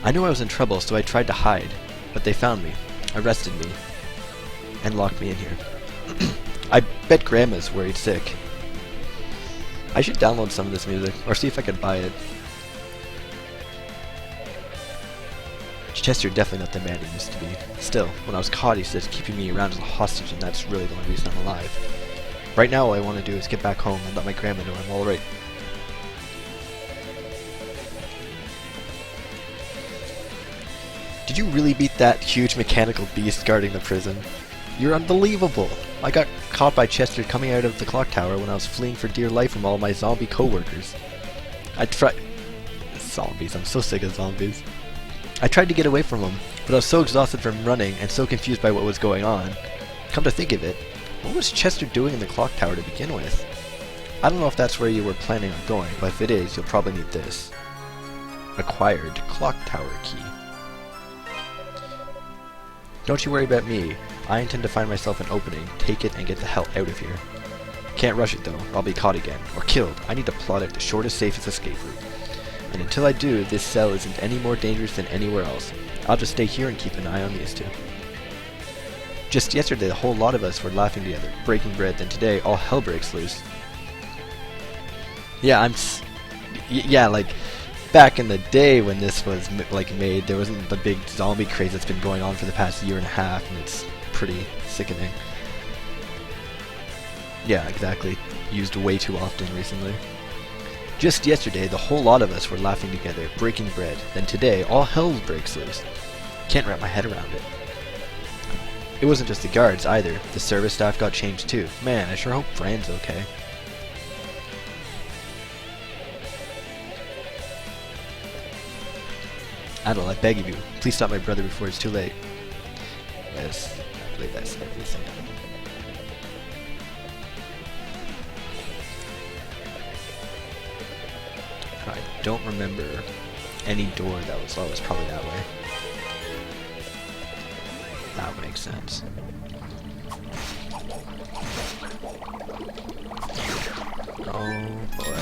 I knew I was in trouble, so I tried to hide, but they found me, arrested me, and locked me in here. I bet Grandma's worried sick. I should download some of this music, or see if I can buy it. Chester definitely not the man he used to be. Still, when I was caught, he said keeping me around as a hostage, and that's really the only reason I'm alive. Right now, all I want to do is get back home and let my grandma know I'm alright. Did you really beat that huge mechanical beast guarding the prison? You're unbelievable! I got caught by Chester coming out of the clock tower when I was fleeing for dear life from all my zombie co-workers. I tried... Zombies, I'm so sick of zombies. I tried to get away from him, but I was so exhausted from running and so confused by what was going on. Come to think of it, what was Chester doing in the clock tower to begin with? I don't know if that's where you were planning on going, but if it is, you'll probably need this. Acquired clock tower key. Don't you worry about me. I intend to find myself an opening, take it, and get the hell out of here. Can't rush it though, or I'll be caught again, or killed. I need to plot out the shortest, safest escape route. And until I do, this cell isn't any more dangerous than anywhere else. I'll just stay here and keep an eye on these two. Just yesterday, the whole lot of us were laughing together, breaking bread, then today, all hell breaks loose. Yeah, yeah, like, back in the day when this was, like, made, there wasn't the big zombie craze that's been going on for the past year and a half, and it's pretty sickening. Yeah, exactly. Used way too often recently. Just yesterday, the whole lot of us were laughing together, breaking bread. Then today, all hell breaks loose. Can't wrap my head around it. It wasn't just the guards, either. The service staff got changed too. Man, I sure hope Fran's okay. Adel, I beg of you, please stop my brother before it's too late. Yes, I believe that's everything. I don't remember any door that was low. It's probably that way. That makes sense. Oh boy.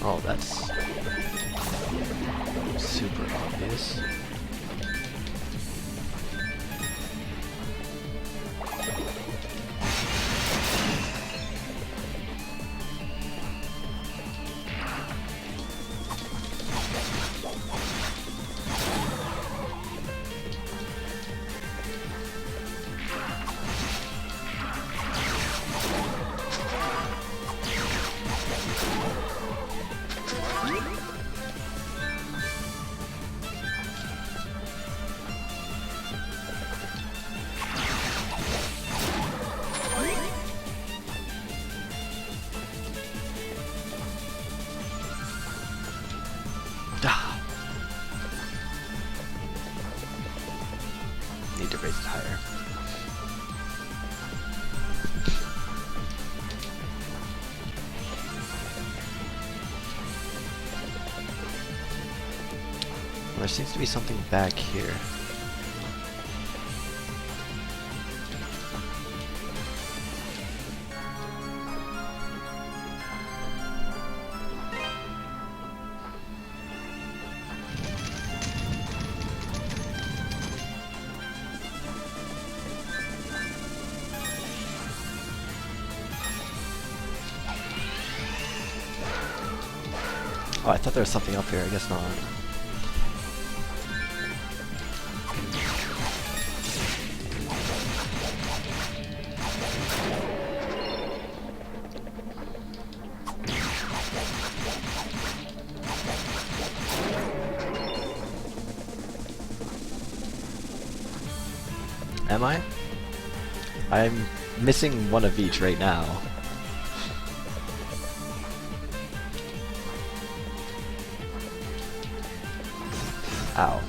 Oh, that's super obvious. Need to raise it higher. There seems to be something back here. Oh, I thought there was something up here. I guess not. Am I? I'm missing one of each right now. Ow.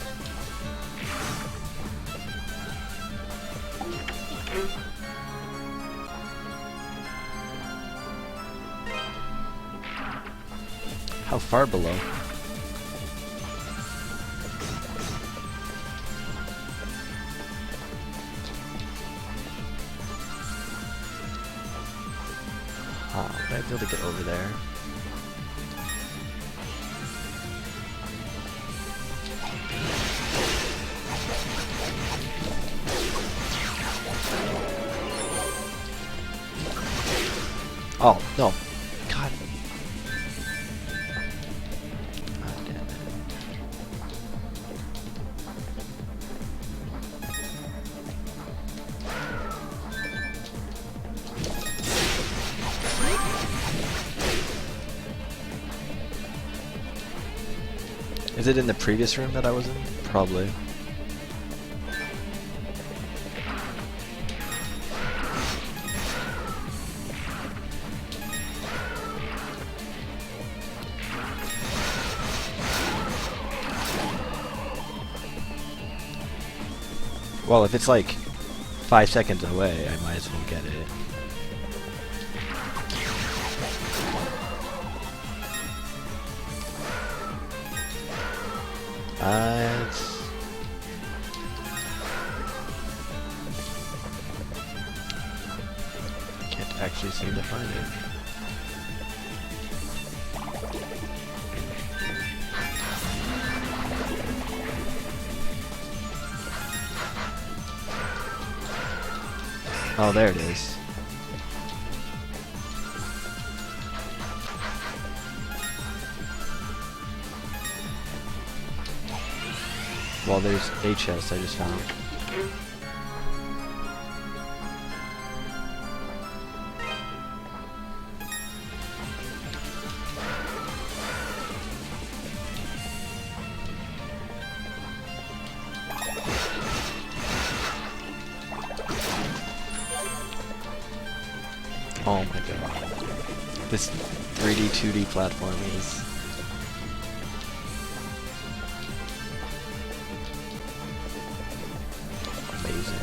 How far below? Oh, would I be able to get over there? Oh, no. God. God damn it. Is it in the previous room that I was in? Probably. Well, if it's like 5 seconds away, I might as well get it. Can't actually seem to find it. Oh, there it is. Well, there's a chest I just found. Oh my god. This 3D, 2D platforming is... amazing.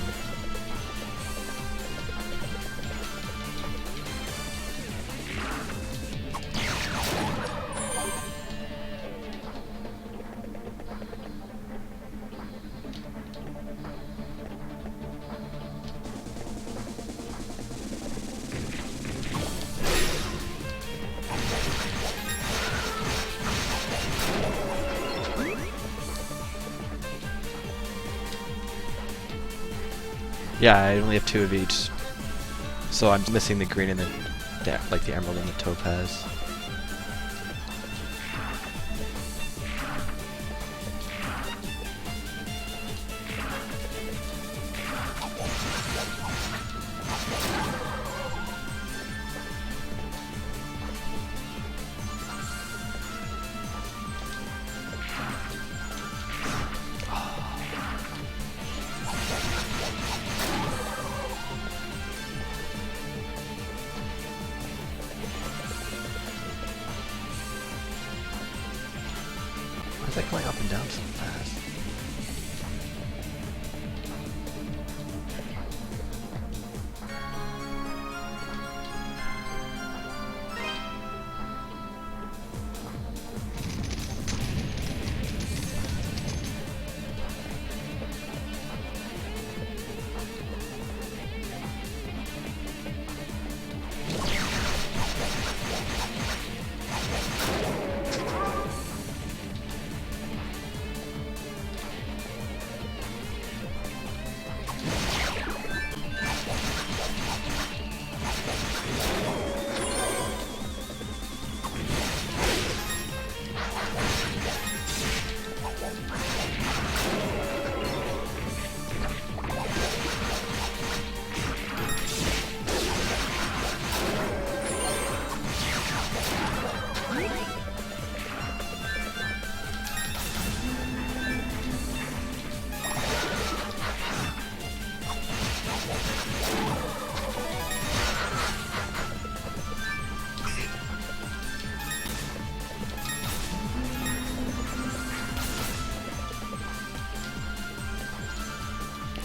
Yeah, I only have 2 of each, so I'm missing the green and the like the emerald and the topaz. Why is that going up and down so fast?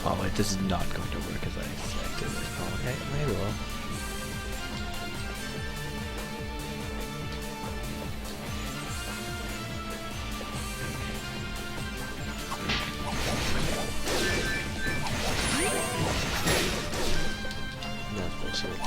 Oh wait, this is not going to work as I expected it. Oh, okay, maybe it will. That's bullshit.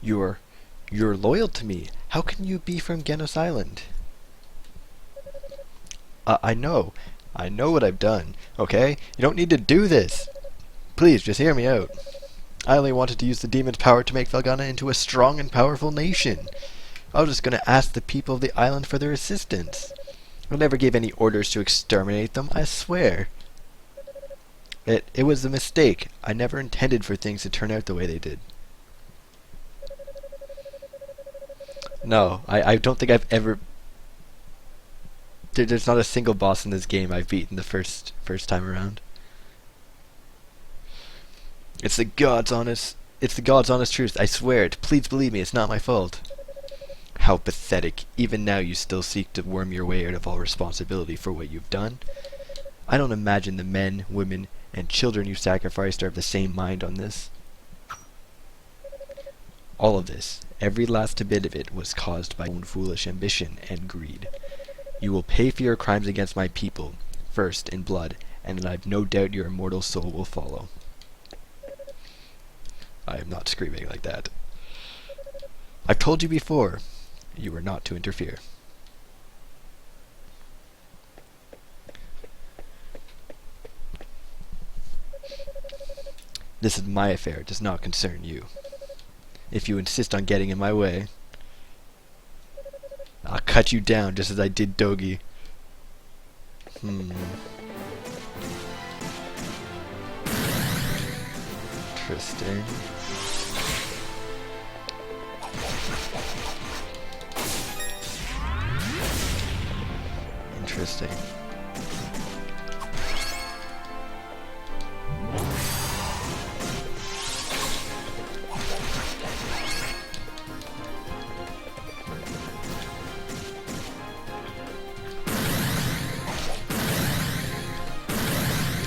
You're loyal to me. How can you be from Genos Island? I know. I know what I've done, okay? You don't need to do this. Please, just hear me out. I only wanted to use the demon's power to make Felghana into a strong and powerful nation. I was just going to ask the people of the island for their assistance. I never gave any orders to exterminate them, I swear. It was a mistake. I never intended for things to turn out the way they did. No, I don't think I've ever... There's not a single boss in this game I've beaten the first time around. It's the God's honest truth, I swear it. Please believe me, it's not my fault. How pathetic. Even now you still seek to worm your way out of all responsibility for what you've done. I don't imagine the men, women, and children you sacrificed are of the same mind on this. All of this, every last bit of it, was caused by your own foolish ambition and greed. You will pay for your crimes against my people, first in blood, and I've no doubt your immortal soul will follow. I am not screaming like that. I've told you before, you are not to interfere. This is my affair, it does not concern you. If you insist on getting in my way, I'll cut you down just as I did Dogi. Interesting. Interesting.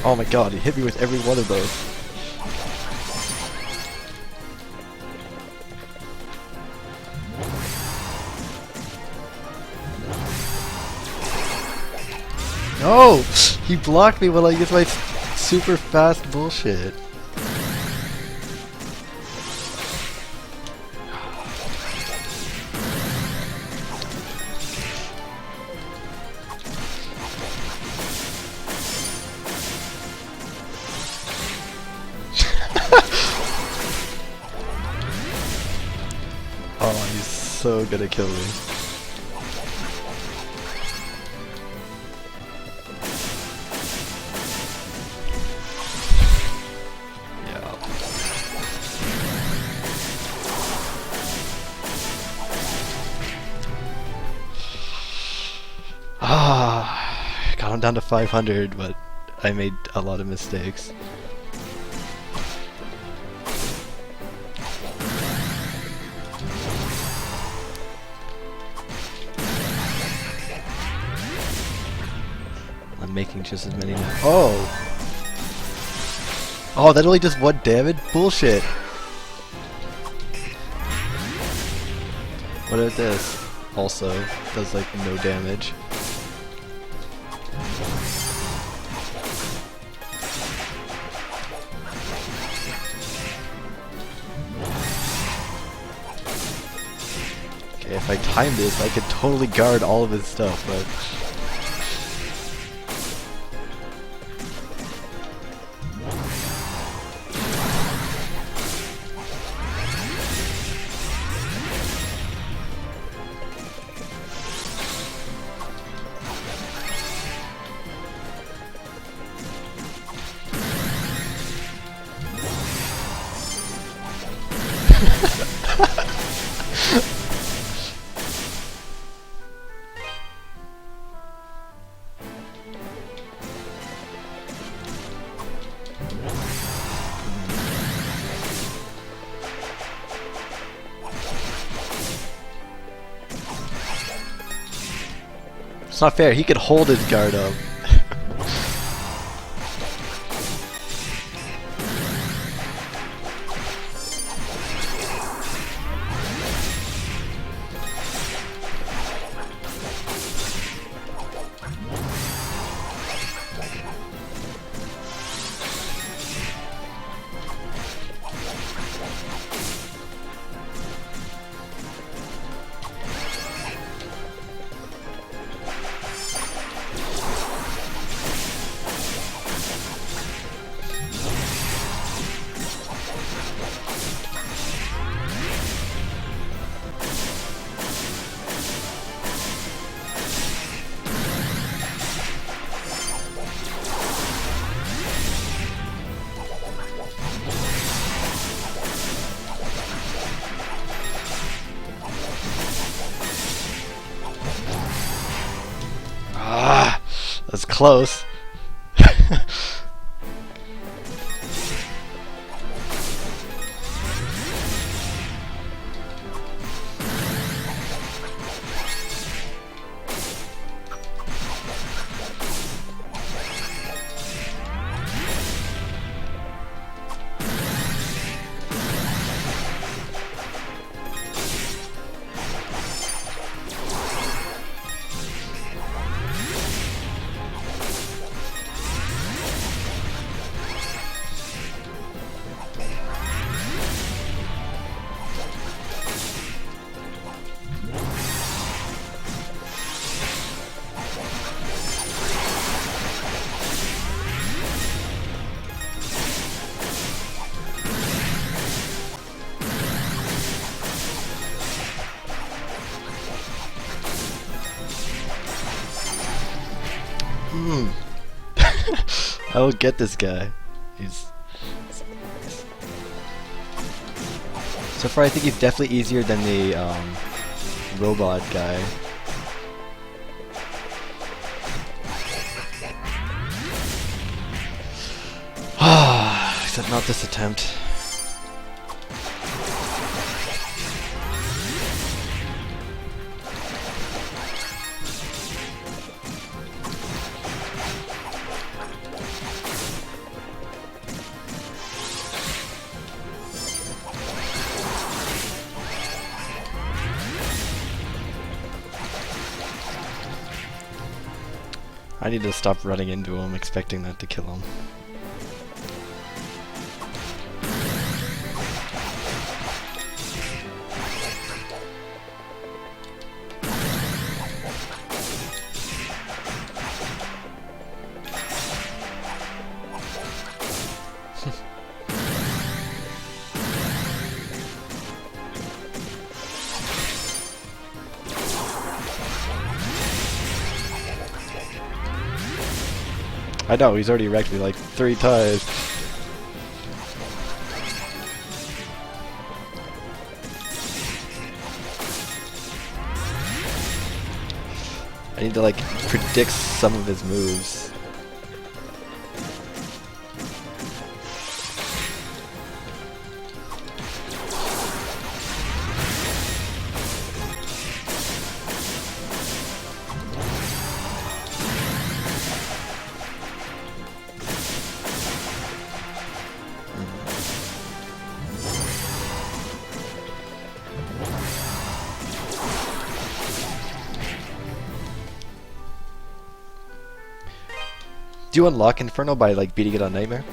Oh my god, he hit me with every one of those. No! He blocked me while I used my super fast bullshit. Oh, he's so gonna kill me. Yeah. Got him down to 500, but I made a lot of mistakes. I'm making just as many now. Oh! Oh, that only does 1 damage? Bullshit! What about this? Also, does like no damage. Okay, if I time this, I could totally guard all of his stuff, but... It's not fair, he could hold his guard up. Close. I will get this guy. He's so far. I think he's definitely easier than the robot guy. Except not this attempt. I need to stop running into him, expecting that to kill him. I know, he's already wrecked me like 3 times. I need to like predict some of his moves. Do you unlock Inferno by like beating it on Nightmare?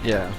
Yeah.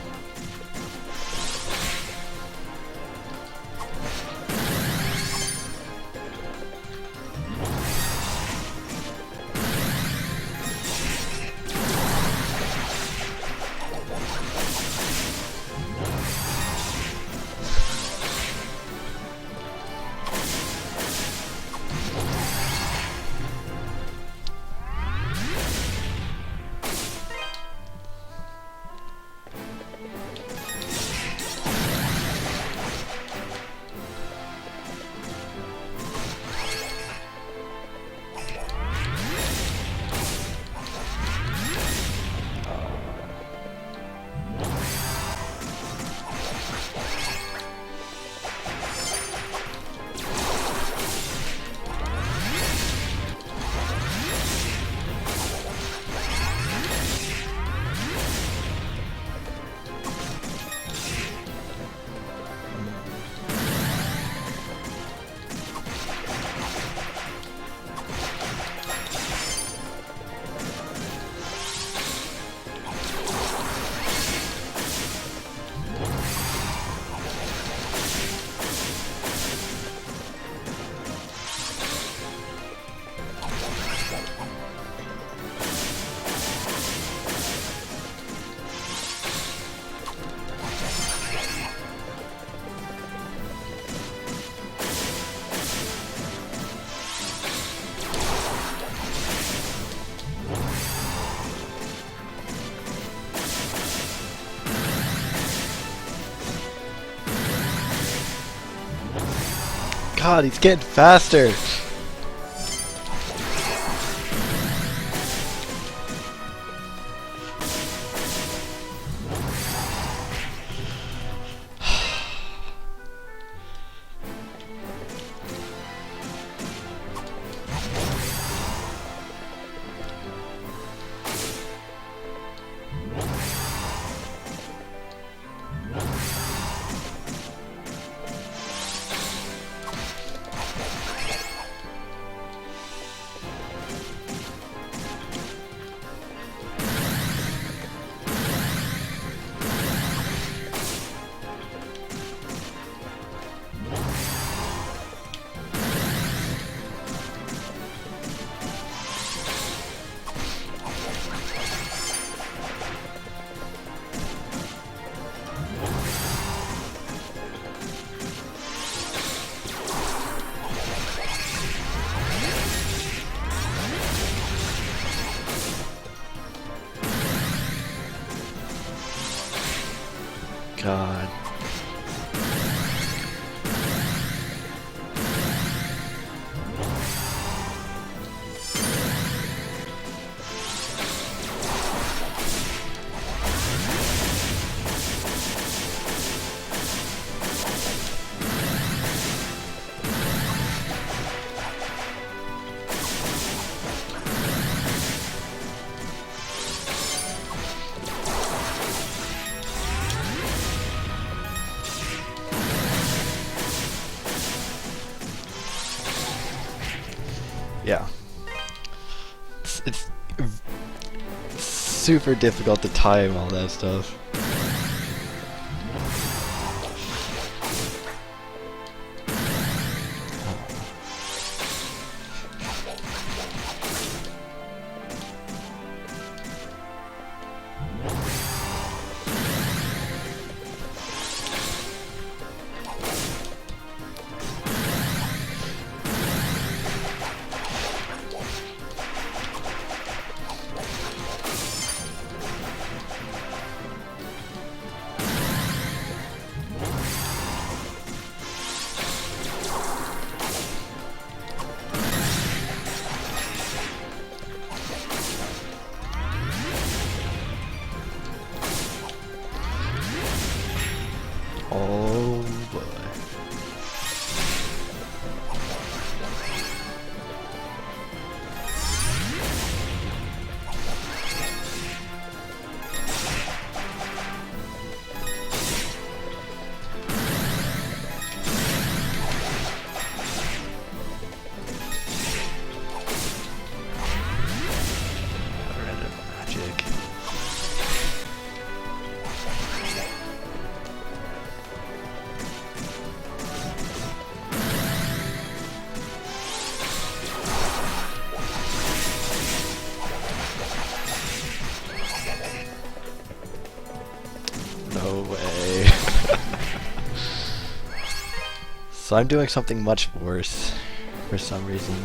God, he's getting faster! God. Yeah. It's super difficult to time all that stuff. Oh boy. Magic. So I'm doing something much worse for some reason.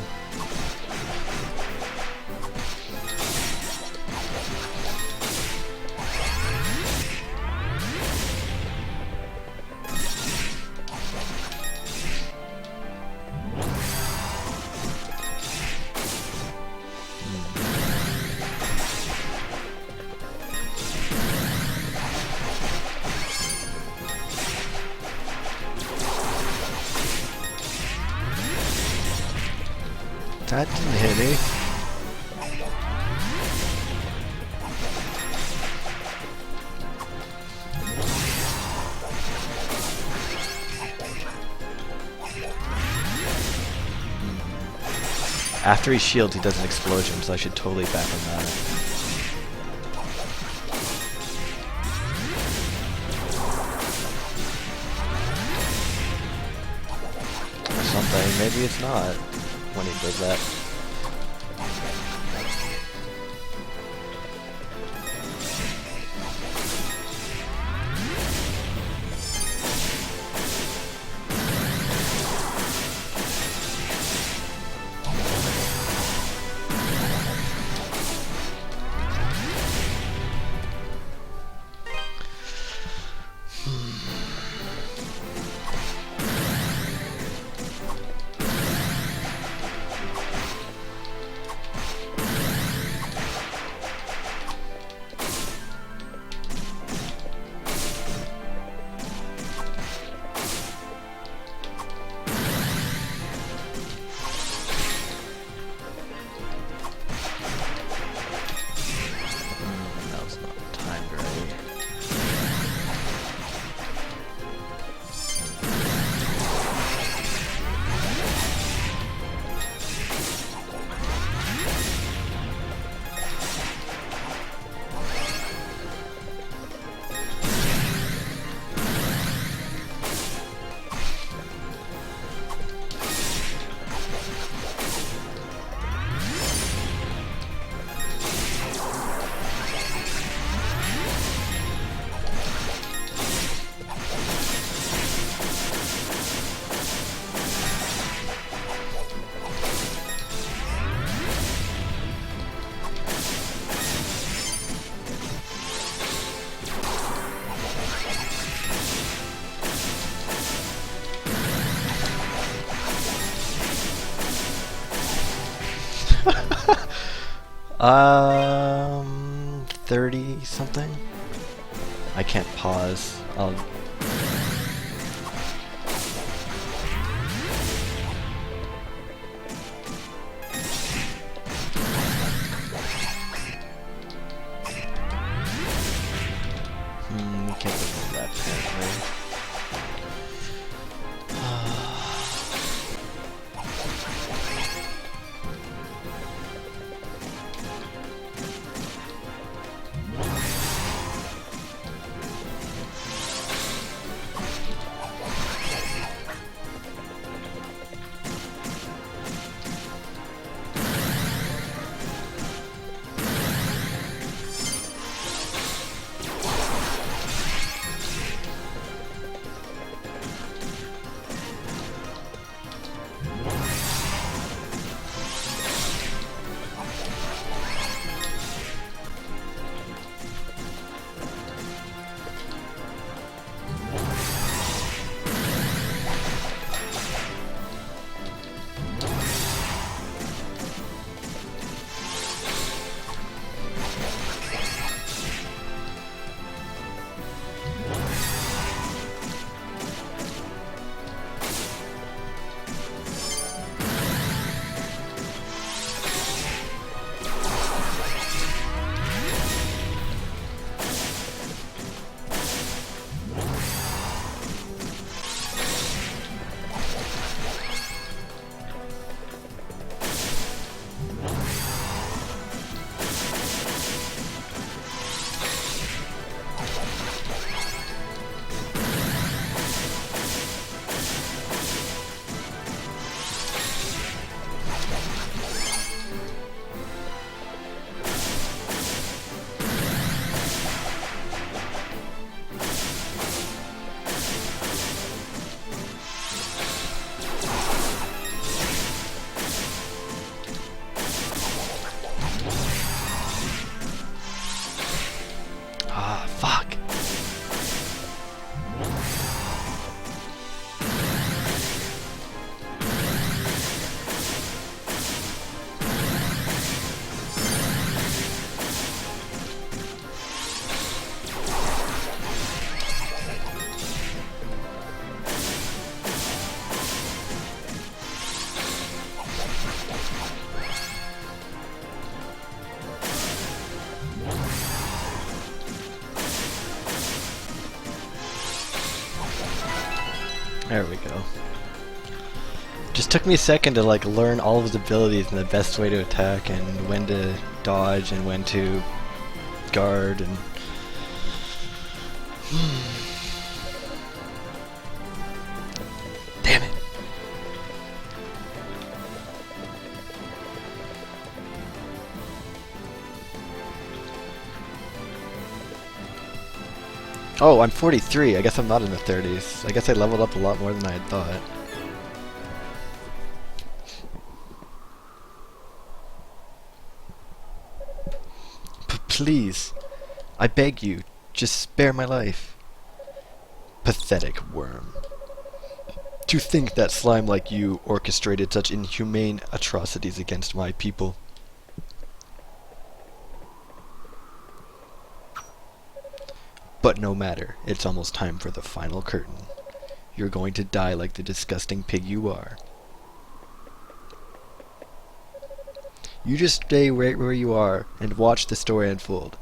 That didn't hit me. After he shields, he does an explosion, so I should totally back him that. Or something. Maybe it's not when he does that. Um, 30 something? I can't pause. I'll... can't do that apparently. There we go. Just took me a second to like learn all of his abilities and the best way to attack and when to dodge and when to guard and damn it. Oh, I'm 43. I guess I'm not in the 30s. I guess I leveled up a lot more than I had thought. Please, I beg you, just spare my life. Pathetic worm. To think that slime like you orchestrated such inhumane atrocities against my people. But no matter, it's almost time for the final curtain. You're going to die like the disgusting pig you are. You just stay right where you are and watch the story unfold.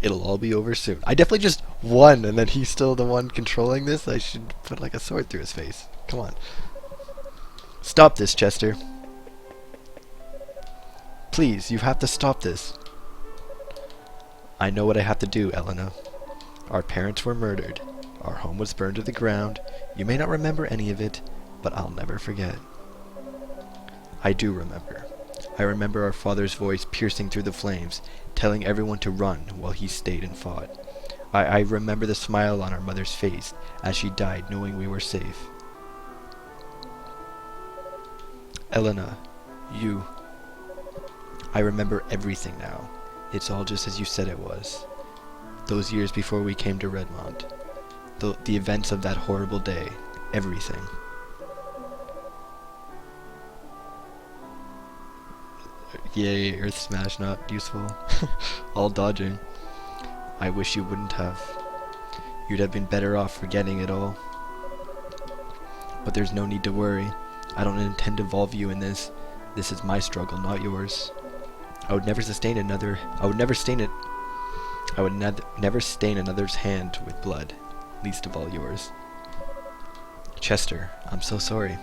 It'll all be over soon. I definitely just won, and then he's still the one controlling this? I should put like a sword through his face. Come on. Stop this, Chester. Please, you have to stop this. I know what I have to do, Elena. Our parents were murdered. Our home was burned to the ground. You may not remember any of it, but I'll never forget. I do remember. I remember our father's voice piercing through the flames, telling everyone to run while he stayed and fought. I remember the smile on our mother's face as she died knowing we were safe. Elena, you... I remember everything now. It's all just as you said it was. Those years before we came to Redmond. The events of that horrible day. Everything. Yay, Earth Smash not useful. All dodging. I wish you wouldn't have. You'd have been better off forgetting it all. But there's no need to worry. I don't intend to involve you in this. This is my struggle, not yours. I would never sustain another. I would never stain it. I would never stain another's hand with blood, least of all yours. Chester, I'm so sorry.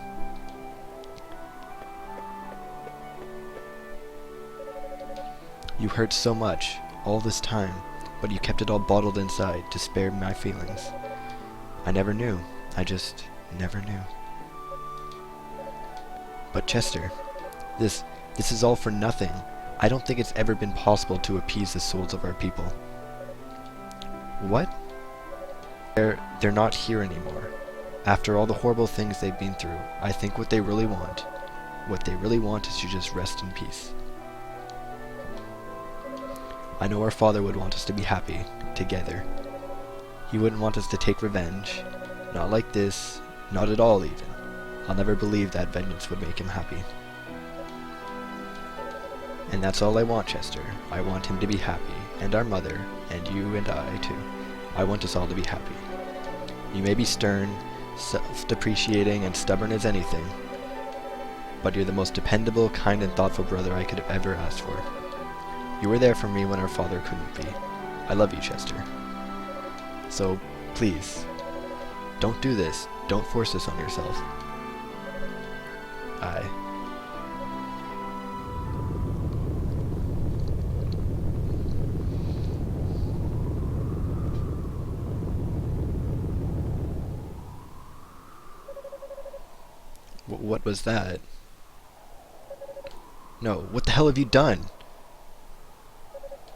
You hurt so much, all this time, but you kept it all bottled inside to spare my feelings. I never knew. I just never knew. But Chester, this is all for nothing. I don't think it's ever been possible to appease the souls of our people. What? They're not here anymore. After all the horrible things they've been through, I think what they really want is to just rest in peace. I know our father would want us to be happy, together. He wouldn't want us to take revenge. Not like this, not at all even. I'll never believe that vengeance would make him happy. And that's all I want, Chester. I want him to be happy, and our mother, and you and I too. I want us all to be happy. You may be stern, self-depreciating, and stubborn as anything, but you're the most dependable, kind, and thoughtful brother I could have ever asked for. You were there for me when our father couldn't be. I love you, Chester. So, please, don't do this. Don't force this on yourself. What was that? No, what the hell have you done?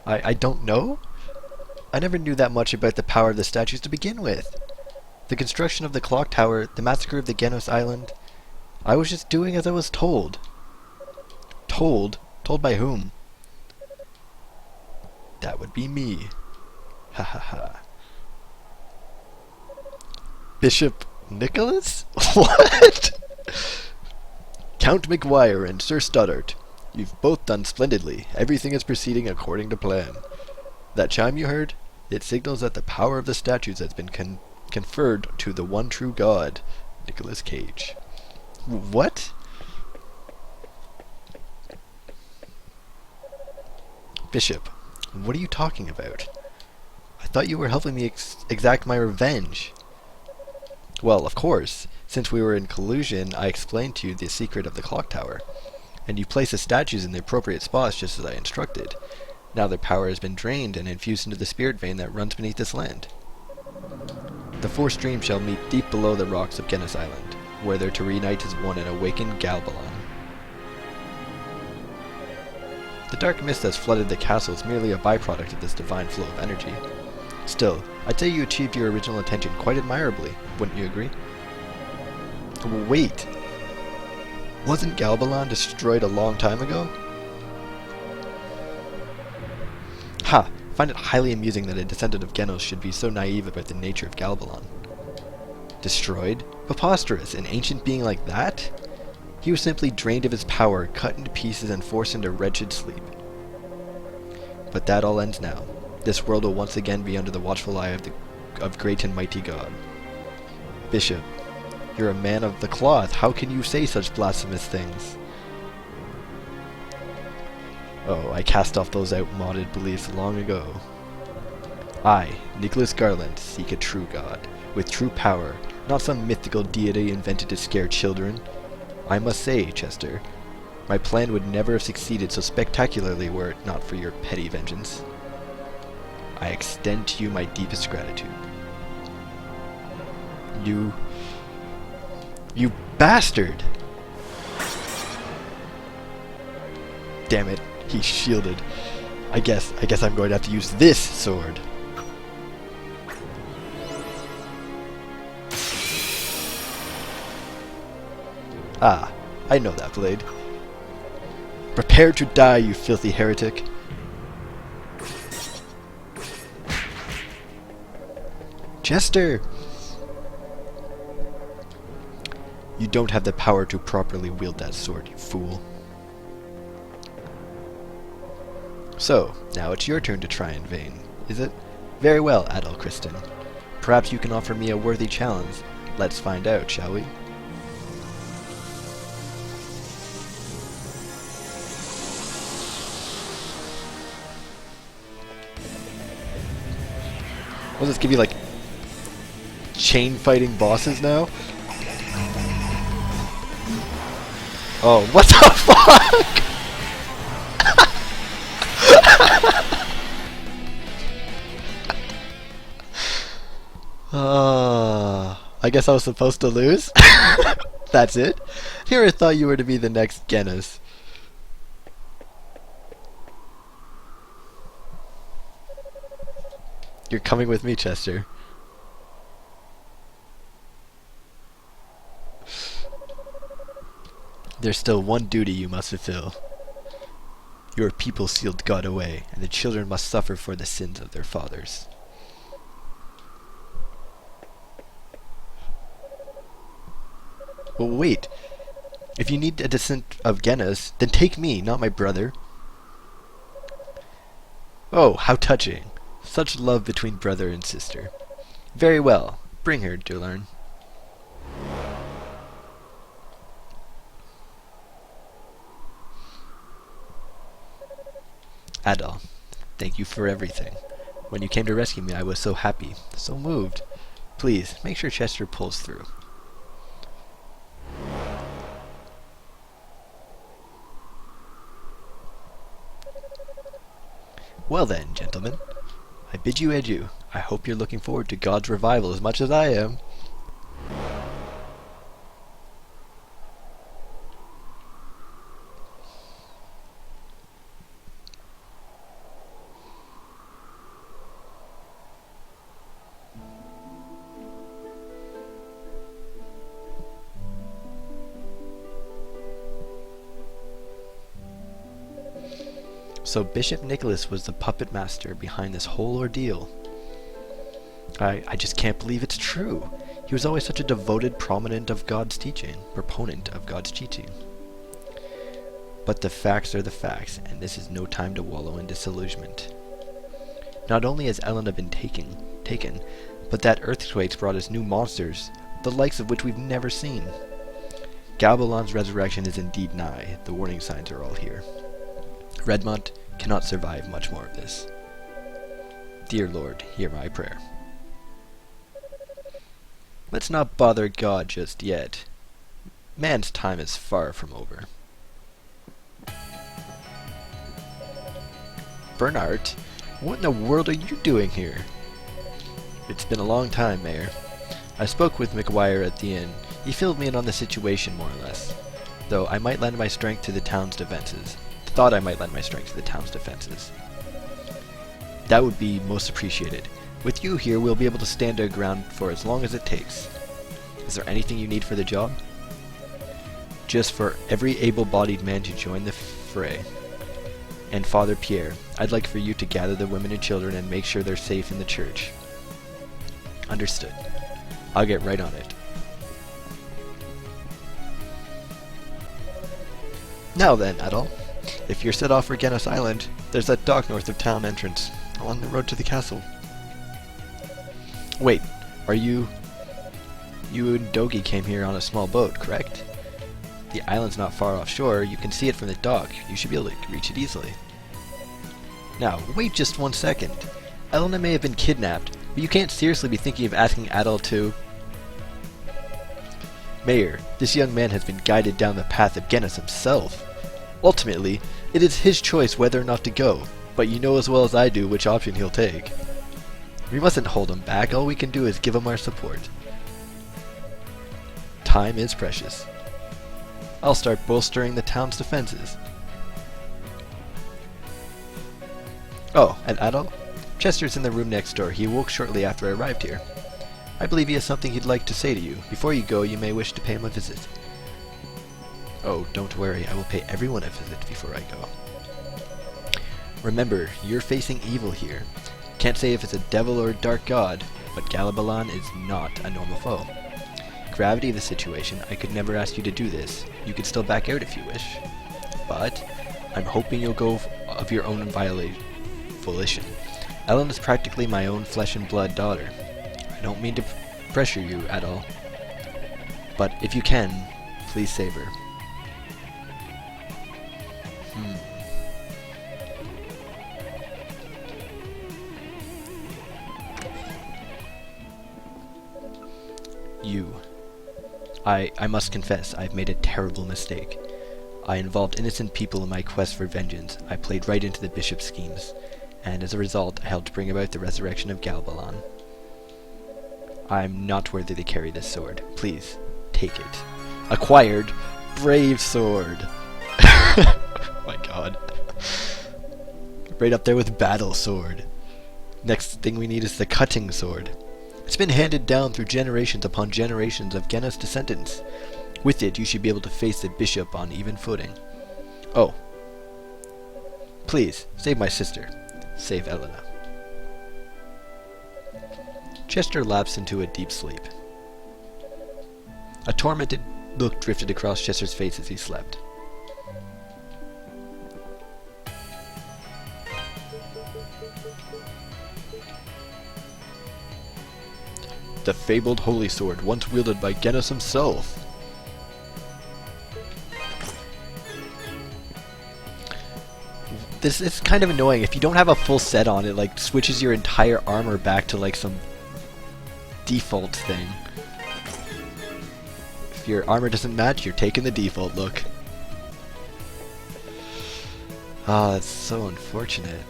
I don't know? I never knew that much about the power of the statues to begin with. The construction of the clock tower, the massacre of the Genos Island. I was just doing as I was told. Told? Told by whom? That would be me. Ha ha ha. Bishop Nicholas? What? Count McGuire and Sir Stoddart. You've both done splendidly. Everything is proceeding according to plan. That chime you heard? It signals that the power of the statues has been conferred to the one true God, Nicolas Cage. What? Bishop, what are you talking about? I thought you were helping me exact my revenge. Well, of course. Since we were in collusion, I explained to you the secret of the clock tower, and you placed the statues in the appropriate spots just as I instructed. Now their power has been drained and infused into the spirit vein that runs beneath this land. The four streams shall meet deep below the rocks of Genis Island, where they're to reunite as one and awaken Galbalon. The dark mist that's flooded the castle is merely a byproduct of this divine flow of energy. Still, I'd say you achieved your original intention quite admirably, wouldn't you agree? Wait! Wasn't Galbalon destroyed a long time ago? Ha! Find it highly amusing that a descendant of Genos should be so naive about the nature of Galbalon. Destroyed? Preposterous! An ancient being like that? He was simply drained of his power, cut into pieces, and forced into wretched sleep. But that all ends now. This world will once again be under the watchful eye of great and mighty God. Bishop, you're a man of the cloth. How can you say such blasphemous things? Oh, I cast off those outmoded beliefs long ago. I, Nicholas Garland, seek a true God, with true power, not some mythical deity invented to scare children. I must say, Chester, my plan would never have succeeded so spectacularly were it not for your petty vengeance. I extend to you my deepest gratitude. You bastard! Damn it, he's shielded. I guess I'm going to have to use this sword. Ah, I know that blade. Prepare to die, you filthy heretic. Chester! You don't have the power to properly wield that sword, you fool. So, now it's your turn to try in vain, is it? Very well, Adol Kristen. Perhaps you can offer me a worthy challenge. Let's find out, shall we? Will this give you, like, chain fighting bosses now? Oh, what the fuck?! I guess I was supposed to lose? That's it? Here I thought you were to be the next Genis. You're coming with me, Chester. There's still one duty you must fulfill. Your people sealed God away, and the children must suffer for the sins of their fathers. Well, wait. If you need a descent of Genis, then take me, not my brother. Oh, how touching. Such love between brother and sister. Very well. Bring her, Dularn. Adol, thank you for everything. When you came to rescue me, I was so happy, so moved. Please, make sure Chester pulls through. Well then, gentlemen, I bid you adieu. I hope you're looking forward to God's revival as much as I am. So Bishop Nicholas was the puppet master behind this whole ordeal. I just can't believe it's true. He was always such a devoted proponent of God's teaching. But the facts are the facts, and this is no time to wallow in disillusionment. Not only has Elena been taken, but that earthquake's brought us new monsters, the likes of which we've never seen. Galbalon's resurrection is indeed nigh. The warning signs are all here. Redmont cannot survive much more of this. Dear Lord, hear my prayer. Let's not bother God just yet. Man's time is far from over. Bernard, what in the world are you doing here? It's been a long time, Mayor. I spoke with McGuire at the inn. He filled me in on the situation, more or less. Though I might lend my strength to the town's defenses. Thought I might lend my strength to the town's defenses. That would be most appreciated. With you here, we'll be able to stand our ground for as long as it takes. Is there anything you need for the job? Just for every able-bodied man to join the fray. And Father Pierre, I'd like for you to gather the women and children and make sure they're safe in the church. Understood. I'll get right on it. Now then, Adol. If you're set off for Genos Island, there's that dock north of town entrance, along the road to the castle. Wait, are you... You and Dogi came here on a small boat, correct? The island's not far offshore, you can see it from the dock. You should be able to reach it easily. Now, wait just 1 second. Elena may have been kidnapped, but you can't seriously be thinking of asking Adol to... Mayor, this young man has been guided down the path of Genos himself. Ultimately, it is his choice whether or not to go, but you know as well as I do which option he'll take. We mustn't hold him back, all we can do is give him our support. Time is precious. I'll start bolstering the town's defenses. Oh, and Adol? Chester's in the room next door. He awoke shortly after I arrived here. I believe he has something he'd like to say to you. Before you go, you may wish to pay him a visit. Oh, don't worry. I will pay everyone a visit before I go. Remember, you're facing evil here. Can't say if it's a devil or a dark god, but Galabalan is not a normal foe. Gravity of the situation, I could never ask you to do this. You could still back out if you wish. But I'm hoping you'll go of your own volition. Ellen is practically my own flesh and blood daughter. I don't mean to pressure you at all. But if you can, please save her. I must confess, I've made a terrible mistake. I involved innocent people in my quest for vengeance. I played right into the bishop's schemes, and as a result, I helped bring about the resurrection of Galbalan. I'm not worthy to carry this sword. Please, take it. Acquired brave sword. Oh my god. Right up there with battle sword. Next thing we need is the cutting sword. It's been handed down through generations upon generations of Genos descendants. With it, you should be able to face the bishop on even footing. Oh. Please, save my sister. Save Elena. Chester lapsed into a deep sleep. A tormented look drifted across Chester's face as he slept. The fabled holy sword, once wielded by Genos himself. This is kind of annoying. If you don't have a full set on, it like switches your entire armor back to like some default thing. If your armor doesn't match, you're taking the default look. Ah, that's so unfortunate.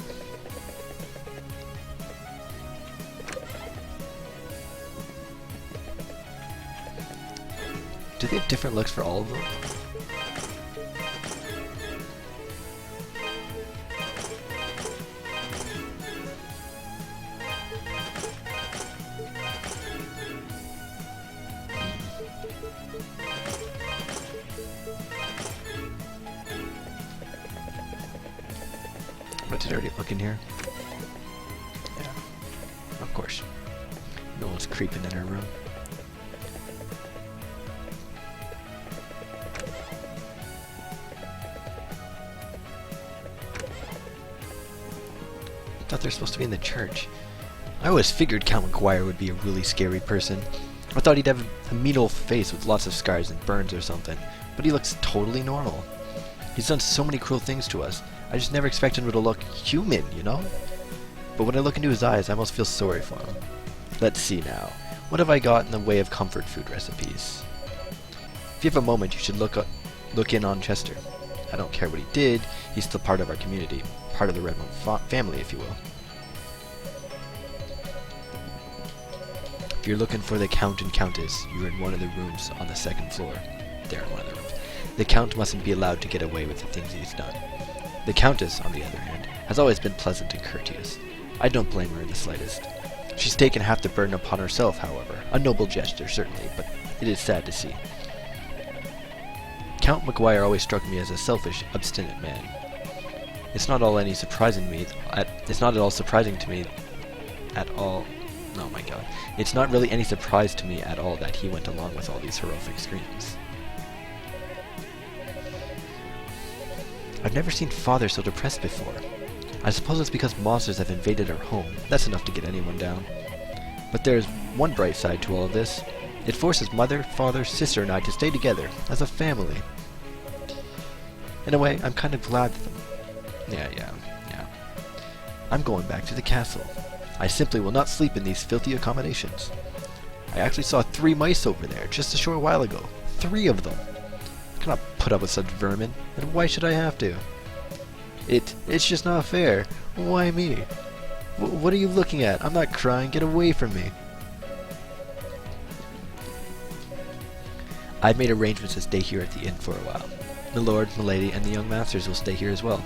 Do they have different looks for all of them? But did I already look in here? Yeah, of course. No one's creeping in her room. I thought they're supposed to be in the church. I always figured Count McGuire would be a really scary person. I thought he'd have a mean old face with lots of scars and burns or something, but he looks totally normal. He's done so many cruel things to us. I just never expected him to look human, you know? But when I look into his eyes, I almost feel sorry for him. Let's see now. What have I got in the way of comfort food recipes? If you have a moment, you should look in on Chester. I don't care what he did, he's still part of our community. Part of the Redmond family, if you will. If you're looking for the Count and Countess, you're in one of the rooms on the second floor. They're in one of the rooms. The Count mustn't be allowed to get away with the things he's done. The Countess, on the other hand, has always been pleasant and courteous. I don't blame her in the slightest. She's taken half the burden upon herself, however. A noble gesture, certainly, but it is sad to see. Count McGuire always struck me as a selfish, obstinate man. It's not at all surprising to me at all. Oh my god. It's not really any surprise to me at all that he went along with all these horrific screams. I've never seen Father so depressed before. I suppose it's because monsters have invaded our home. That's enough to get anyone down. But there's one bright side to all of this. It forces Mother, Father, Sister, and I to stay together as a family. In a way, I'm kind of glad that Yeah. I'm going back to the castle. I simply will not sleep in these filthy accommodations. I actually saw 3 mice over there just a short while ago. 3 of them. I cannot put up with such vermin, and why should I have to? It's just not fair. Why me? What are you looking at? I'm not crying. Get away from me. I've made arrangements to stay here at the inn for a while. Milord, Milady, and the young masters will stay here as well.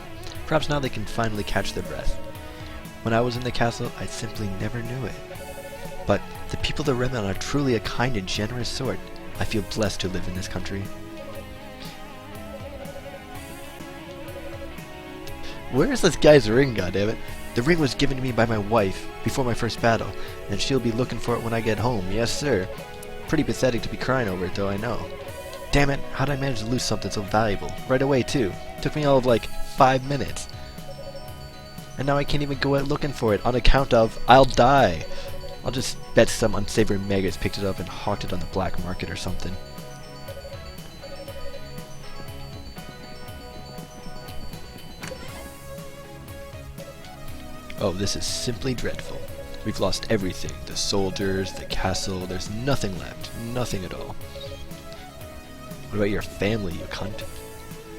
Perhaps now they can finally catch their breath. When I was in the castle, I simply never knew it. But the people of the Redmond are truly a kind and generous sort. I feel blessed to live in this country. Where is this guy's ring, goddammit? The ring was given to me by my wife before my first battle, and she'll be looking for it when I get home. Yes, sir. Pretty pathetic to be crying over it, though, I know. Damn it, how'd I manage to lose something so valuable? Right away, too. Took me all of, like, 5 minutes. And now I can't even go out looking for it on account of I'll die. I'll just bet some unsavory maggots picked it up and hawked it on the black market or something. Oh, this is simply dreadful. We've lost everything. The soldiers, the castle, there's nothing left. Nothing at all. What about your family, you cunt?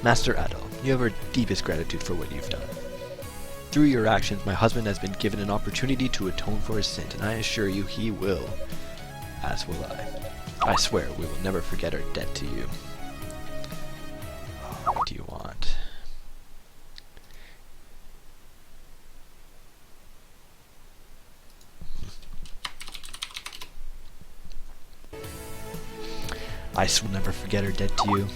Master Adol, you have our deepest gratitude for what you've done. Through your actions, my husband has been given an opportunity to atone for his sins, and I assure you he will. As will I. I swear we will never forget our debt to you. Oh, what do you want? I will never forget our debt to you.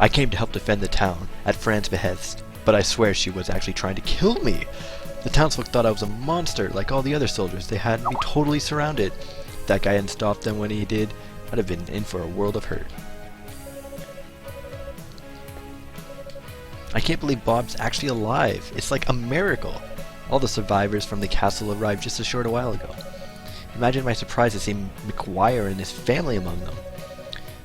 I came to help defend the town, at Fran's behest, but I swear she was actually trying to kill me. The townsfolk thought I was a monster, like all the other soldiers. They had me totally surrounded. If that guy hadn't stopped them when he did, I'd have been in for a world of hurt. I can't believe Bob's actually alive. It's like a miracle. All the survivors from the castle arrived just a short while ago. Imagine my surprise to see McGuire and his family among them.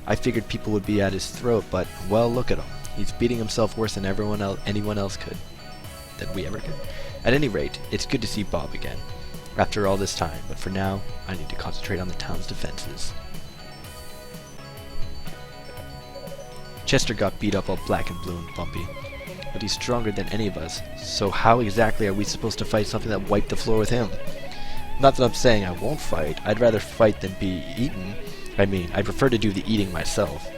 I figured people would be at his throat, but, well, look at him. He's beating himself worse than anyone else could. That we ever could. At any rate, it's good to see Bob again. After all this time, but for now, I need to concentrate on the town's defenses. Chester got beat up all black and blue and bumpy. But he's stronger than any of us, so how exactly are we supposed to fight something that wiped the floor with him? Not that I'm saying I won't fight. I'd rather fight than be eaten. I mean, I prefer to do the eating myself.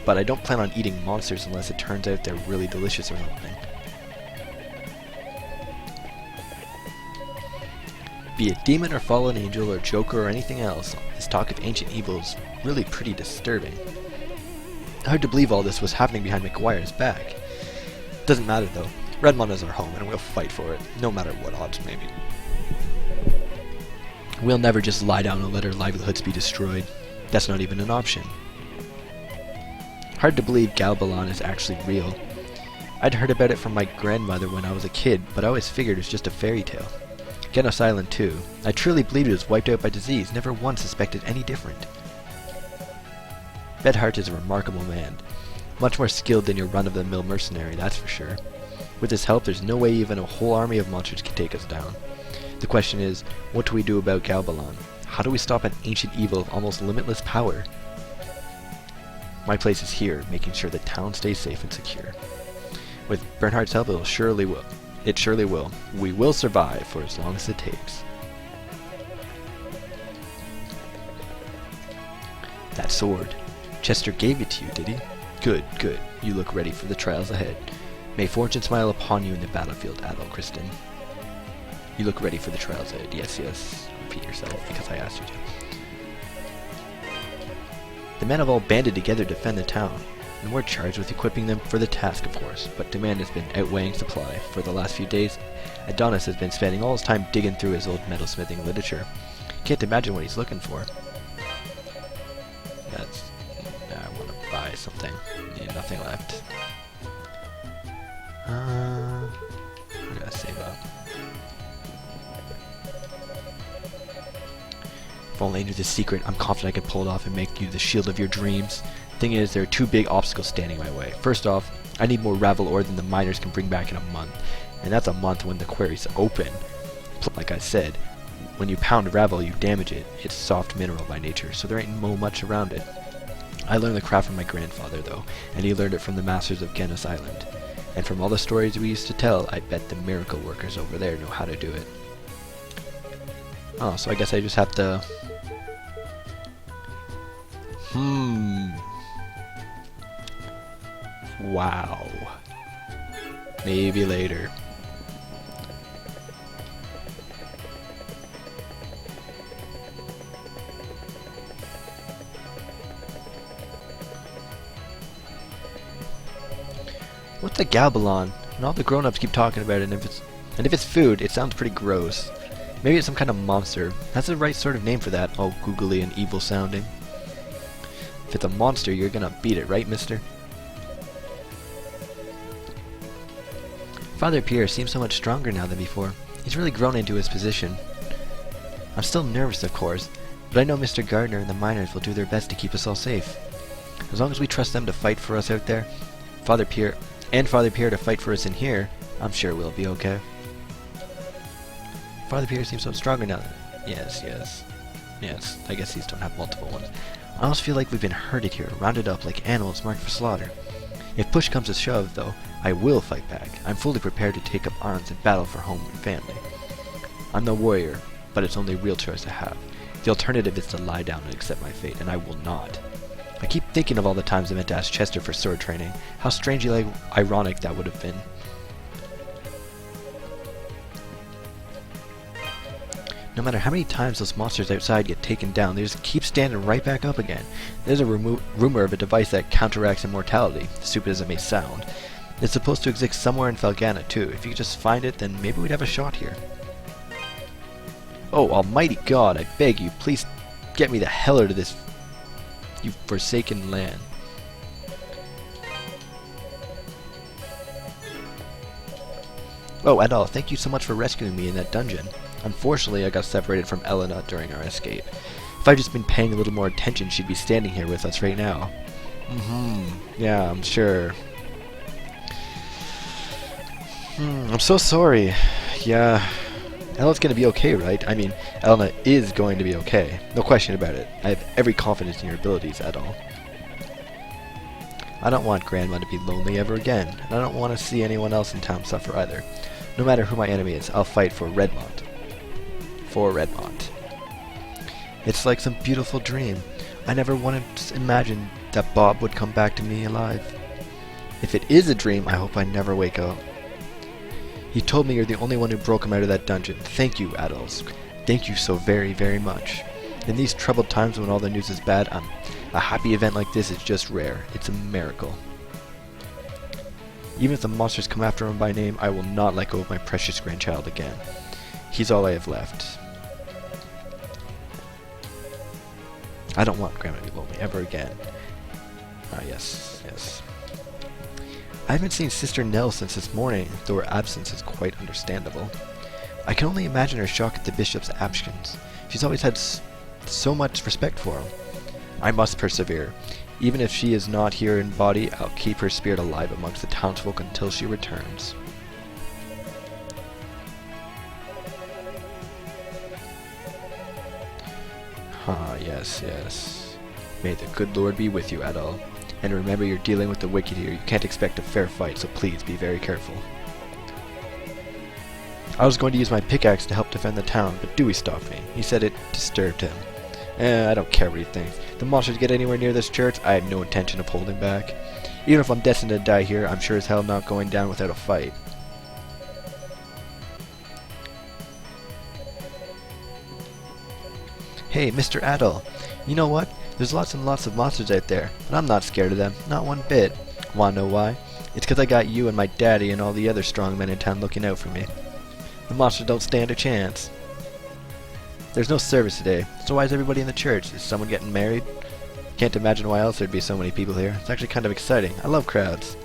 But I don't plan on eating monsters unless it turns out they're really delicious or something. Be it demon or fallen angel or joker or anything else, this talk of ancient evil is really pretty disturbing. Hard to believe all this was happening behind McGuire's back. Doesn't matter though. Redmond is our home and we'll fight for it, no matter what odds may be. We'll never just lie down and let our livelihoods be destroyed. That's not even an option. Hard to believe Galbalon is actually real. I'd heard about it from my grandmother when I was a kid, but I always figured it was just a fairy tale. Genos Island too. I truly believed it was wiped out by disease, never once suspected any different. Bedhart is a remarkable man. Much more skilled than your run-of-the-mill mercenary, that's for sure. With his help, there's no way even a whole army of monsters can take us down. The question is, what do we do about Galbalon? How do we stop an ancient evil of almost limitless power? My place is here, making sure the town stays safe and secure. With Bernhardt's help, it surely will. It surely will. We will survive for as long as it takes. That sword. Chester gave it to you, did he? Good, good. You look ready for the trials ahead. May fortune smile upon you in the battlefield, Adol Kristen. You look ready for the trials ahead. Yes, yes. Repeat yourself, because I asked you to. The men have all banded together to defend the town, and we're charged with equipping them for the task, of course, but demand has been outweighing supply. For the last few days, Adonis has been spending all his time digging through his old metalsmithing literature. Can't imagine what he's looking for. I want to buy something. Need nothing left. I gotta save up. If only I knew the secret, I'm confident I could pull it off and make you the shield of your dreams. Thing is, there are two big obstacles standing in my way. First off, I need more Ravel ore than the miners can bring back in a month. And that's a month when the quarry's open. Like I said, when you pound Ravel, you damage it. It's soft mineral by nature, so there ain't much around it. I learned the craft from my grandfather, though, and he learned it from the masters of Genos Island. And from all the stories we used to tell, I bet the miracle workers over there know how to do it. Oh, so I guess I just have to... Wow. Maybe later. What's a Galbalon? And all the grown-ups keep talking about it, and if it's food, it sounds pretty gross. Maybe it's some kind of monster. That's the right sort of name for that, all googly and evil sounding. If it's a monster, you're gonna beat it, right, mister? Father Pierre seems so much stronger now than before. He's really grown into his position. I'm still nervous, of course, but I know Mr. Gardner and the miners will do their best to keep us all safe. As long as we trust them to fight for us out there, Father Pierre to fight for us in here, I'm sure we'll be okay. Father Pierre seems so stronger now. Yes, I guess these don't have multiple ones. I almost feel like we've been herded here, rounded up like animals marked for slaughter. If push comes to shove, though, I will fight back. I'm fully prepared to take up arms and battle for home and family. I'm the warrior, but it's only real choice I have. The alternative is to lie down and accept my fate, and I will not. I keep thinking of all the times I meant to ask Chester for sword training. How strangely ironic that would have been. No matter how many times those monsters outside get taken down, they just keep standing right back up again. There's a rumor of a device that counteracts immortality, stupid as it may sound. It's supposed to exist somewhere in Felghana too. If you could just find it, then maybe we'd have a shot here. Oh, almighty God, I beg you, please get me the hell out of this, you forsaken land. Oh, Adol, thank you so much for rescuing me in that dungeon. Unfortunately, I got separated from Elena during our escape. If I'd just been paying a little more attention, she'd be standing here with us right now. Yeah, I'm sure. I'm so sorry. Yeah, Elena's gonna be okay, right? I mean, Elena is going to be okay. No question about it. I have every confidence in your abilities, Adol. I don't want Grandma to be lonely ever again, and I don't want to see anyone else in town suffer either. No matter who my enemy is, I'll fight for Redmont. For Redmont. It's like some beautiful dream. I never wanted to imagine that Bob would come back to me alive. If it is a dream, I hope I never wake up. He told me you're the only one who broke him out of that dungeon. Thank you, Adols. Thank you so very, very much. In these troubled times when all the news is bad, a happy event like this is just rare. It's a miracle. Even if the monsters come after him by name, I will not let go of my precious grandchild again. He's all I have left. I don't want Grandma to be lonely ever again. Ah, yes, yes. I haven't seen Sister Nell since this morning, though her absence is quite understandable. I can only imagine her shock at the bishop's absence. She's always had so much respect for him. I must persevere. Even if she is not here in body, I'll keep her spirit alive amongst the townsfolk until she returns. Ah, yes, yes. May the good Lord be with you, Adol. And remember, you're dealing with the wicked here. You can't expect a fair fight, so please be very careful. I was going to use my pickaxe to help defend the town, but Dewey stopped me. He said it disturbed him. I don't care what he thinks. The monsters get anywhere near this church, I have no intention of holding back. Even if I'm destined to die here, I'm sure as hell not going down without a fight. Hey, Mr. Adol, you know what? There's lots and lots of monsters out there, but I'm not scared of them, not one bit. Wanna know why? It's 'cause I got you and my daddy and all the other strong men in town looking out for me. The monsters don't stand a chance. There's no service today, so why is everybody in the church? Is someone getting married? Can't imagine why else there'd be so many people here. It's actually kind of exciting. I love crowds.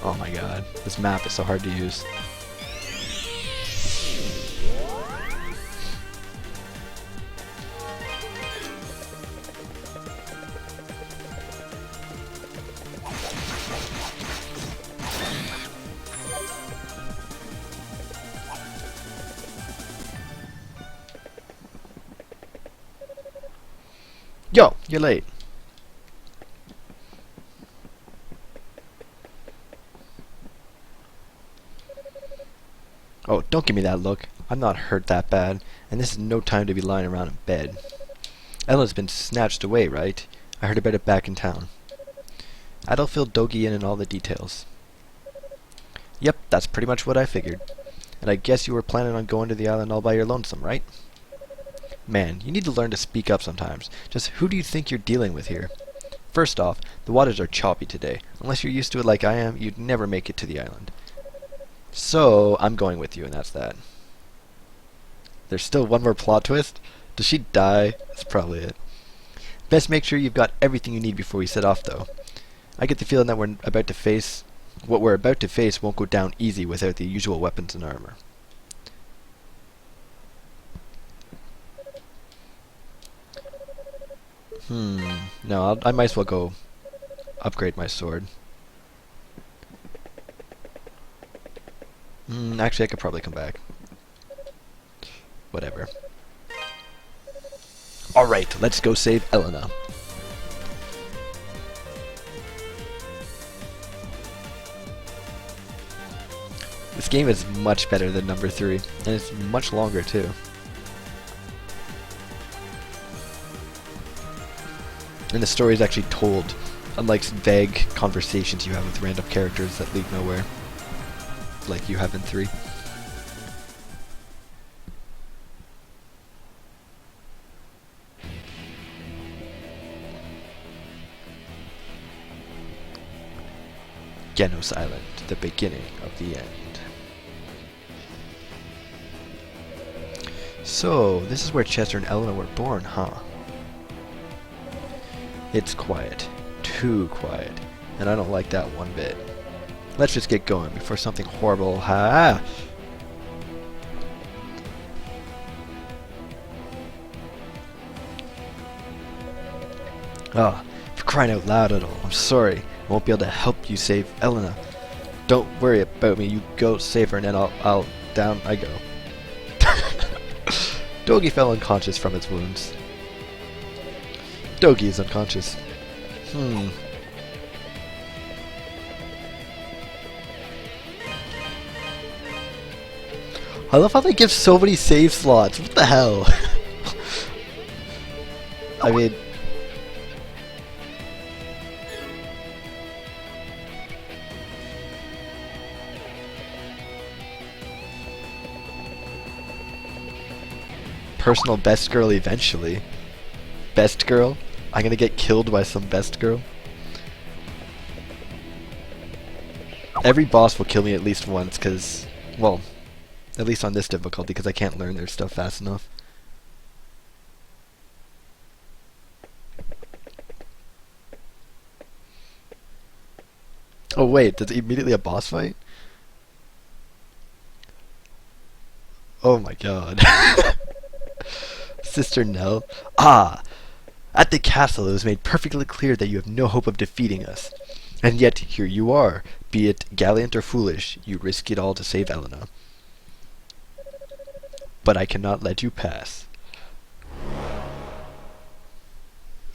Oh my god, this map is so hard to use. Yo, you're late. Oh, don't give me that look. I'm not hurt that bad, and this is no time to be lying around in bed. Ellen's been snatched away, right? I heard about it back in town. Adol filled Dogi in all the details. Yep, that's pretty much what I figured. And I guess you were planning on going to the island all by your lonesome, right? Man, you need to learn to speak up sometimes. Just who do you think you're dealing with here? First off, the waters are choppy today. Unless you're used to it like I am, you'd never make it to the island. So, I'm going with you, and that's that. There's still one more plot twist? Does she die? That's probably it. Best make sure you've got everything you need before we set off, though. I get the feeling that what we're about to face won't go down easy without the usual weapons and armor. No, I might as well go upgrade my sword. Actually, I could probably come back. Whatever. Alright, let's go save Elena. This game is much better than number 3, and it's much longer too. And the story is actually told, unlike vague conversations you have with random characters that lead nowhere, like you have in 3. Genos Island, the beginning of the end. So, this is where Chester and Elena were born, huh? It's quiet. Too quiet. And I don't like that one bit. Let's just get going before something horrible Ah, for crying out loud at all. I'm sorry. I won't be able to help you save Elena. Don't worry about me. You go save her and then I'll down I go. Dogi fell unconscious from its wounds. Dogi is unconscious. I love how they give so many save slots. What the hell? I mean... personal best girl eventually. Best girl? I'm gonna get killed by some best girl? Every boss will kill me at least once, cause, well, at least on this difficulty, because I can't learn their stuff fast enough. Oh wait, that's immediately a boss fight? Oh my god. Sister Nell. Ah! At the castle it was made perfectly clear that you have no hope of defeating us. And yet, here you are. Be it gallant or foolish, you risk it all to save Elena. But I cannot let you pass.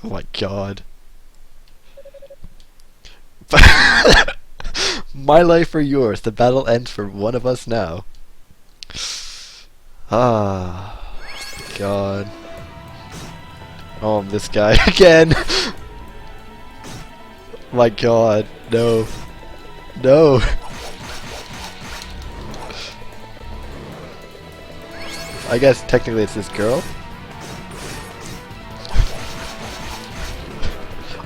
Oh my god. My life or yours, the battle ends for one of us now. Ah, god. Oh, this guy again. My god, no. No. I guess technically it's this girl.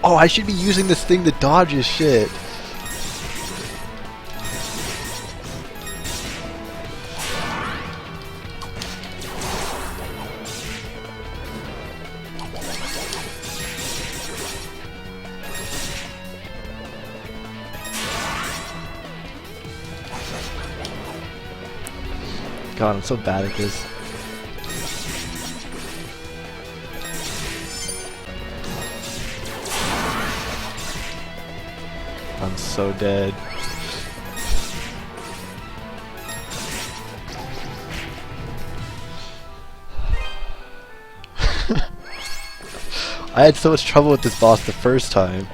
Oh, I should be using this thing to dodge his shit. God, I'm so bad at this. I'm so dead. I had so much trouble with this boss the first time.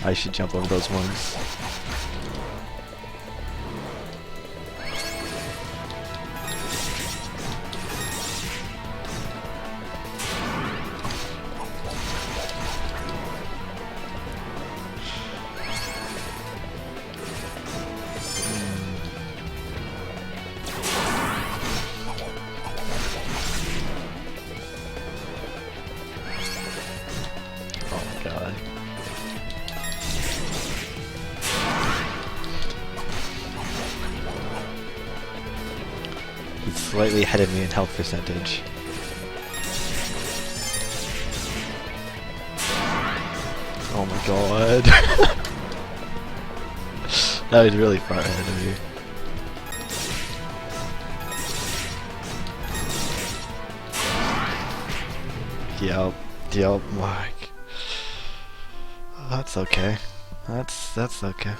I should jump over those ones. God. He's slightly ahead of me in health percentage. Oh my god. That was really far ahead of me. Yep, Mike. That's okay. That's okay.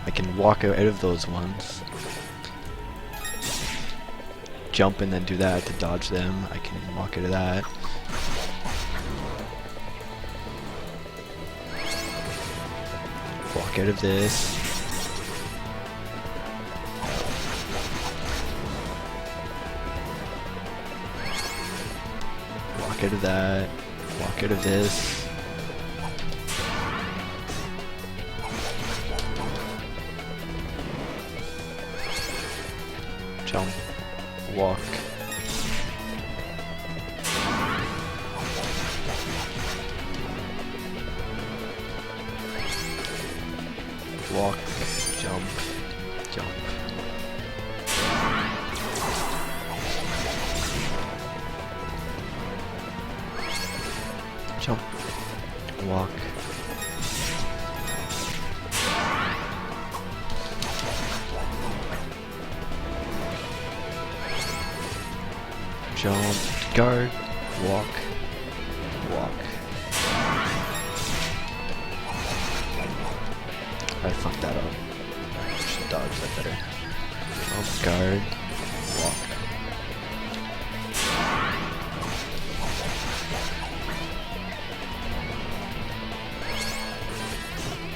I can walk out of those ones. Jump and then do that to dodge them. I can walk out of that. Walk out of this. Walk out of that. Walk out of this. Jump. Walk. Walk. Jump. Jump. Jump. Walk. Jump, guard, walk, walk. I fucked that up. I should dodge that better. Jump, guard, walk.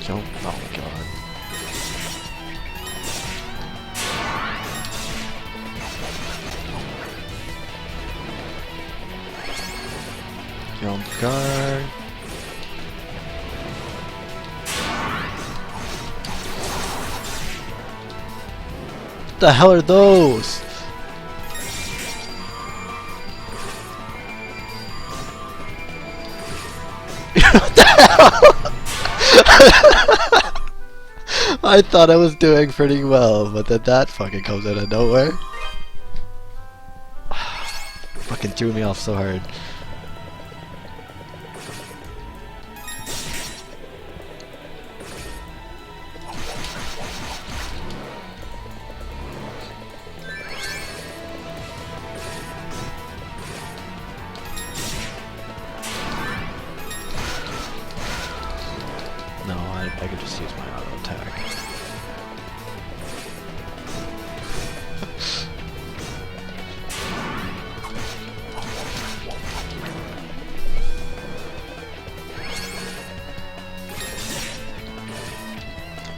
Jump, oh my god. Jump, guard. The hell are those? What the hell? I thought I was doing pretty well, but then that fucking comes out of nowhere. Fucking threw me off so hard. No, I could just use my auto attack.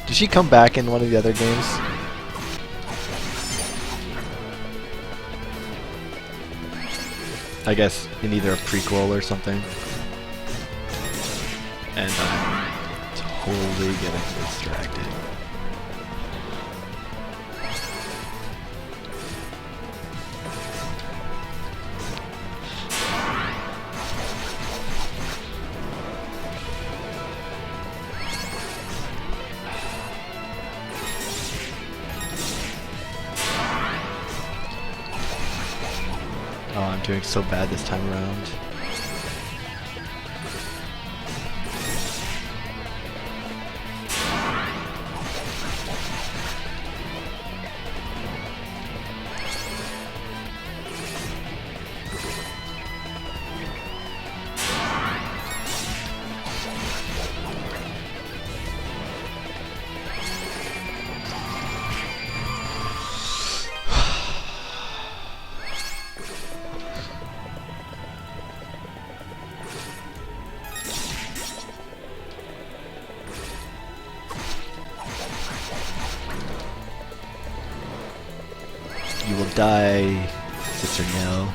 Did she come back in one of the other games? I guess in either a prequel or something. And I'm totally getting distracted. Oh, I'm doing so bad this time around. You will die, Sister Nell.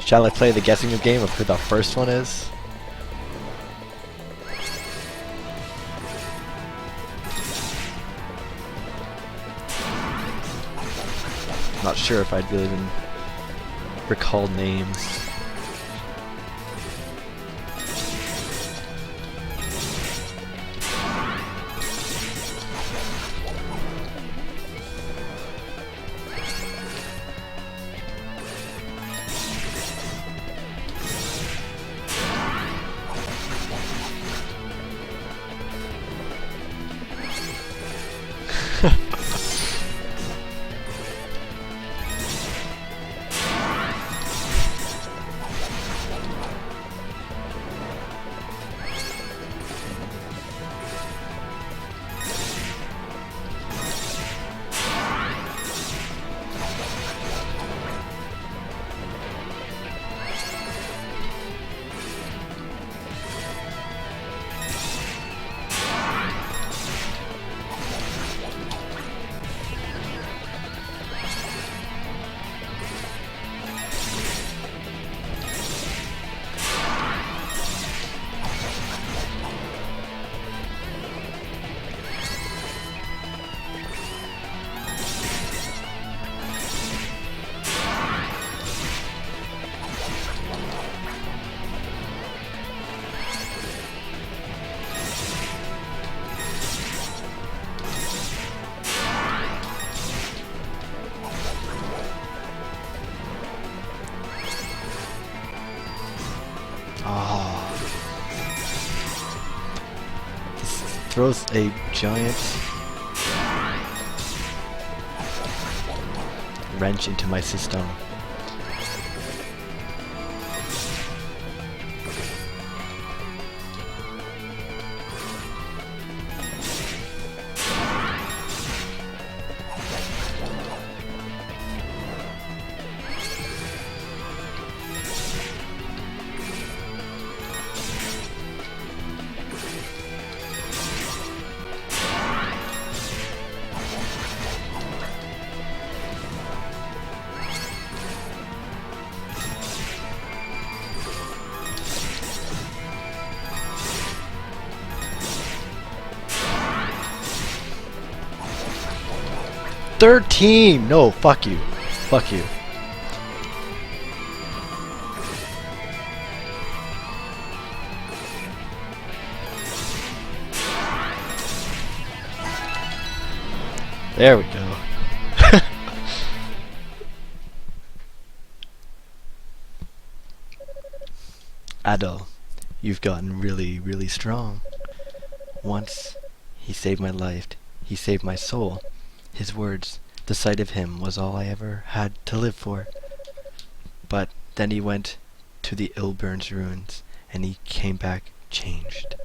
Shall I play the guessing game of who the first one is? Not sure if I'd really even recall names. Ah. This throws a giant wrench into my system. Third team! No, fuck you. Fuck you. There we go. Adol, you've gotten really, really strong. Once, he saved my life. He saved my soul. His words, the sight of him was all I ever had to live for. But then he went to the Ilburn's ruins, and he came back changed.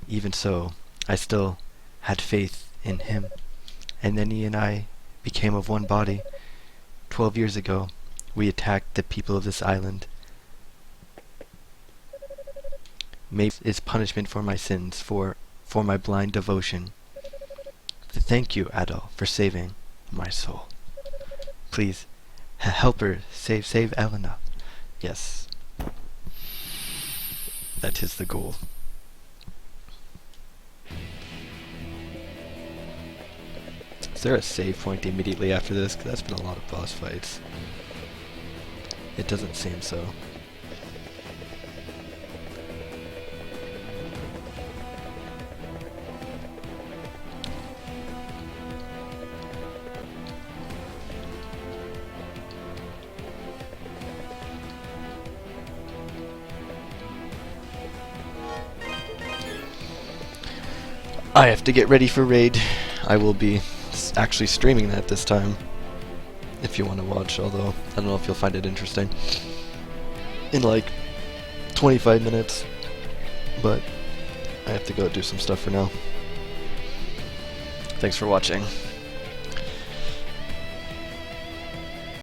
Even so, I still had faith in him. And then he and I became of one body. 12 years ago, we attacked the people of this island. Maybe it's punishment for my sins, for my blind devotion. Thank you, Adol, for saving my soul. Please, help her, save Elena. Yes. That is the goal. Is there a save point immediately after this? 'Cause that's been a lot of boss fights. It doesn't seem so. I have to get ready for raid. I will be actually streaming that this time, if you want to watch, although I don't know if you'll find it interesting. In like 25 minutes, but I have to go do some stuff for now. Thanks for watching.